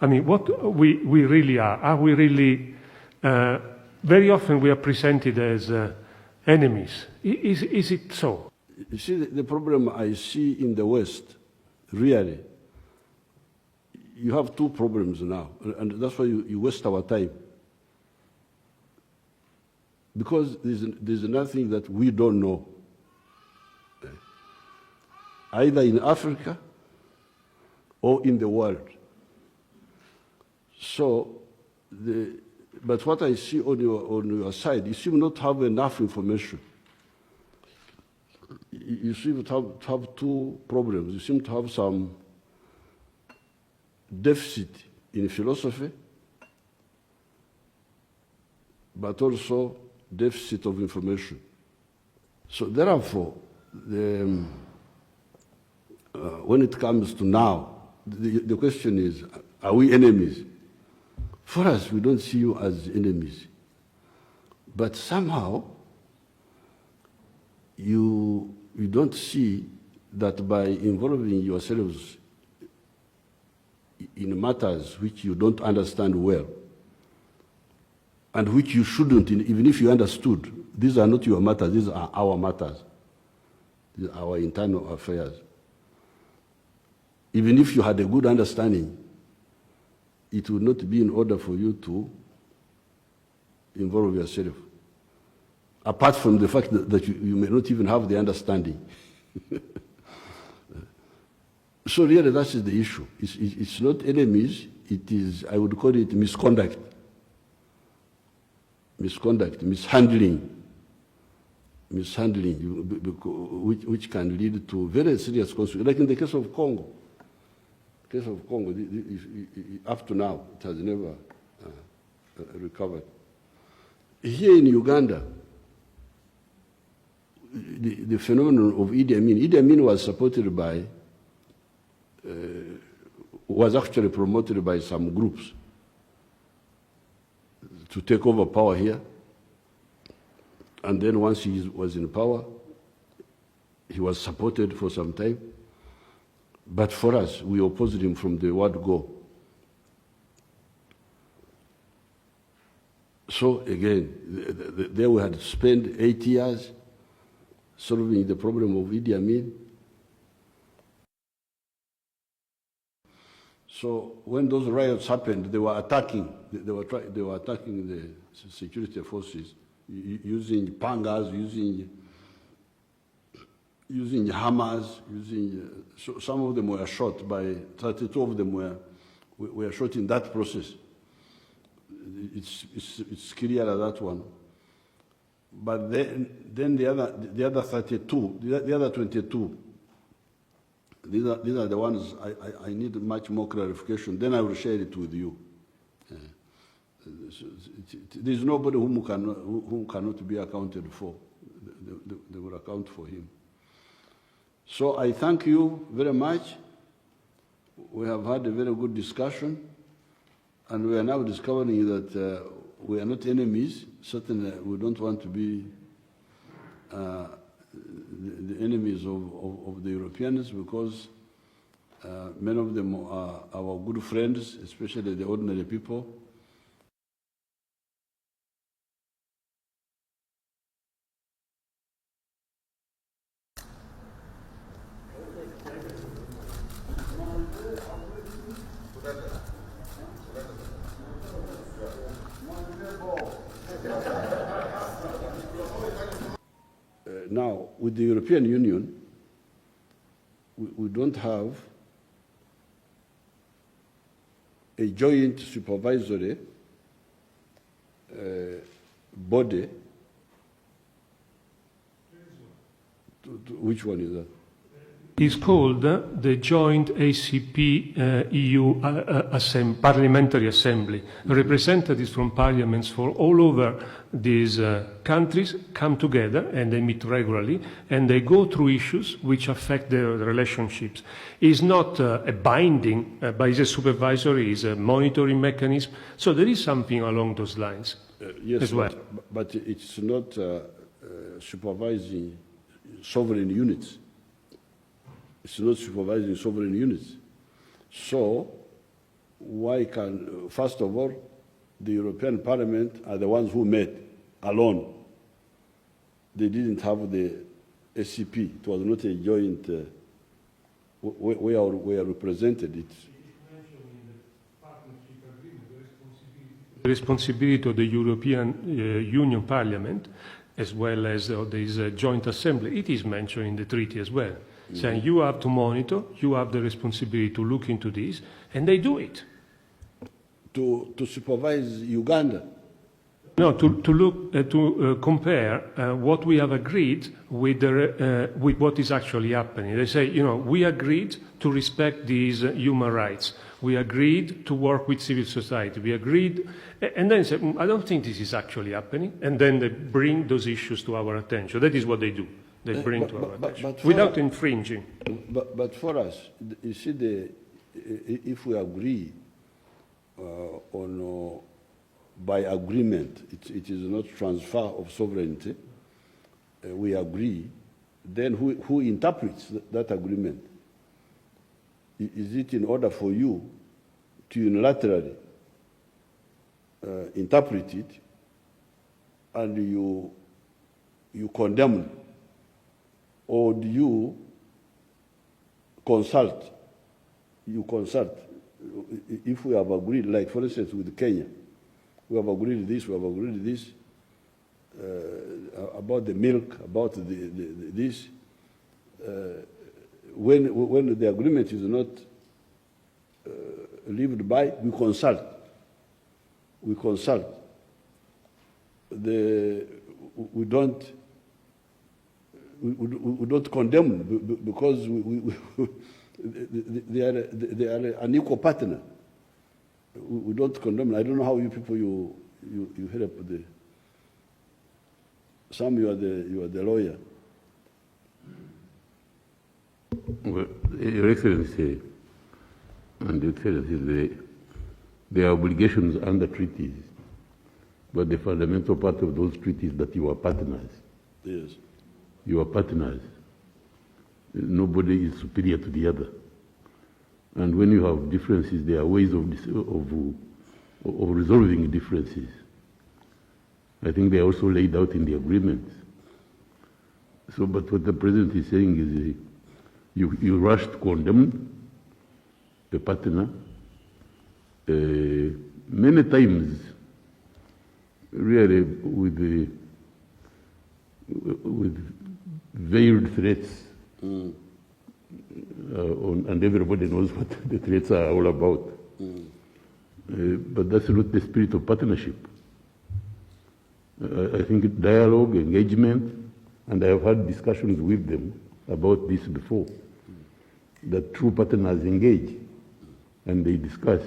I mean, what we really are we really, very often we are presented as enemies. Is it so? You see, the problem I see in the West, really, you have two problems now, and that's why you waste our time. Because there's nothing that we don't know. Either in Africa or in the world. So, but what I see on your side, you seem not to have enough information. You seem to have two problems. You seem to have some deficit in philosophy, but also deficit of information. So therefore, when it comes to now, the question is, are we enemies? For us, we don't see you as enemies. But somehow, you don't see that by involving yourselves in matters which you don't understand well, and which you shouldn't, even if you understood, these are not your matters, these are our matters. These are our internal affairs. Even if you had a good understanding, it would not be in order for you to involve yourself. Apart from the fact that you may not even have the understanding. So really that is the issue. It's not enemies, it is, I would call it misconduct. Misconduct, mishandling, which can lead to very serious consequences. Like in the case of Congo. Up to now, it has never recovered. Here in Uganda, the phenomenon of Idi Amin was supported by, was actually promoted by some groups to take over power here. And then once he was in power, he was supported for some time. But for us, we opposed him from the word go. So again, there we had spent 8 years solving the problem of Idi Amin. So when those riots happened, they were attacking. They were attacking the security forces using pangas, using hammers, so some of them were shot by 32 of them were shot in that process. It's clear that one. But then the other 32, the other 22. These are the ones I need much more clarification. Then I will share it with you. There's nobody whom cannot be accounted for. They will account for him. So I thank you very much. We have had a very good discussion, and we are now discovering that we are not enemies. Certainly, we don't want to be the enemies of the Europeans, because many of them are our good friends, especially the ordinary people. Now, with the European Union, we don't have a joint supervisory body. Which one is that? It's called the Joint ACP-EU Parliamentary Assembly. Representatives from parliaments from all over these countries come together and they meet regularly and they go through issues which affect their relationships. It's not a binding, but it's a supervisory, it's a monitoring mechanism. So there is something along those lines yes, as well. But it's not supervising sovereign units. It's not supervising sovereign units. So why can, first of all, the European Parliament are the ones who met alone. They didn't have the SCP. It was not a joint, we are represented. The responsibility of the European Union Parliament, as well as this joint assembly, it is mentioned in the treaty as well, saying you have to monitor, you have the responsibility to look into this, and they do it. To supervise Uganda. No, to look to compare what we have agreed with what is actually happening. They say, you know, we agreed to respect these human rights. We agreed to work with civil society. We agreed, and then say, I don't think this is actually happening. And then they bring those issues to our attention. That is what they do. They bring to our attention without infringing. But for us, you see, if we agree on by agreement, it is not transfer of sovereignty, we agree, then who interprets that agreement? Is it in order for you to unilaterally interpret it and you condemn, or do you consult? You consult. If we have agreed, like for instance with Kenya, we have agreed this, we have agreed this, about the milk, about this. When the agreement is not lived by, we consult. We consult. We don't condemn because they are an equal partner. We don't condemn. I don't know how you people you help the. Some you are the lawyer. Well, Your Excellency and Your Excellency, there are obligations under treaties, but the fundamental part of those treaties that you are partners. Yes. You are partners. Nobody is superior to the other. And when you have differences, there are ways of resolving differences. I think they are also laid out in the agreement. So, but what the President is saying is you rush to condemn the partner. Many times, really, with veiled threats. And everybody knows what the threats are all about. But that's not the spirit of partnership. I think dialogue, engagement, and I have had discussions with them about this before, that true partners engage and they discuss.